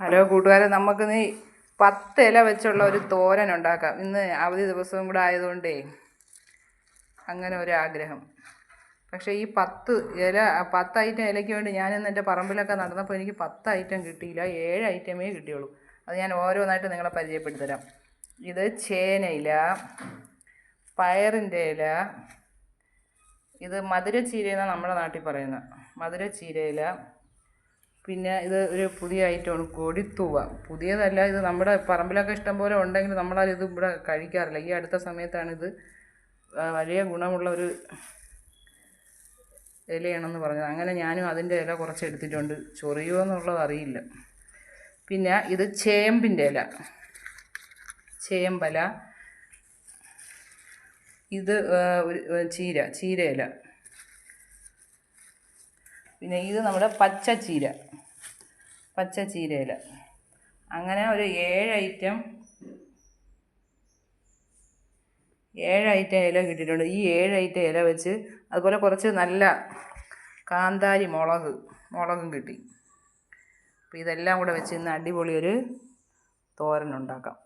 Hello കൂട്ടുകാരെ, നമുക്കിന്ന് 10 ഇല വെച്ചുള്ള ഒരു തോരൻ ഉണ്ടാക്കാം. ഇന്ന് അവധി ദിവസവും കൂടെ ആയതുകൊണ്ടേ അങ്ങനെ ഒരു ആഗ്രഹം. പക്ഷേ ഈ 10 ഐറ്റം ഇലയ്ക്ക് വേണ്ടി ഞാനിന്ന് എൻ്റെ പറമ്പിലൊക്കെ നടന്നപ്പോൾ എനിക്ക് 10 ഐറ്റം കിട്ടിയില്ല, 7 ഐറ്റമേ കിട്ടിയുള്ളൂ. അത് ഞാൻ ഓരോന്നായിട്ട് നിങ്ങളെ പരിചയപ്പെടുത്തി തരാം. ഇത് ചേനയില, പയറിൻ്റെ ഇല, ഇത് മധുരച്ചീര എന്നാണ് നമ്മുടെ നാട്ടിൽ പറയുന്നത്, മധുരച്ചീരയില. പിന്നെ ഇത് ഒരു പുതിയ ഐറ്റമാണ്, കൊടിത്തൂവ. പുതിയതല്ല, ഇത് നമ്മുടെ പറമ്പിലൊക്കെ ഇഷ്ടംപോലെ ഉണ്ടെങ്കിൽ നമ്മളത് ഇവിടെ കഴിക്കാറില്ല. ഈ അടുത്ത സമയത്താണിത് വലിയ ഗുണമുള്ള ഒരു ഇലയാണെന്ന് പറഞ്ഞത്. അങ്ങനെ ഞാനും അതിൻ്റെ ഇല കുറച്ച് എടുത്തിട്ടുണ്ട്. ചൊറിയുമോ എന്നുള്ളത് അറിയില്ല. പിന്നെ ഇത് ചേമ്പിൻ്റെ ഇല, ചേമ്പല. ഇത് ചീരയില. പിന്നെ ഇത് നമ്മുടെ പച്ചച്ചീരയില. അങ്ങനെ ഒരു 7 ഐറ്റം ഇല കിട്ടിയിട്ടുണ്ട്. ഈ 7 ഐറ്റം ഇല വെച്ച് അതുപോലെ കുറച്ച് നല്ല കാന്താരി മുളകും കിട്ടി. അപ്പോൾ ഇതെല്ലാം കൂടെ വെച്ച് ഇന്ന് അടിപൊളി ഒരു തോരൻ ഉണ്ടാക്കാം.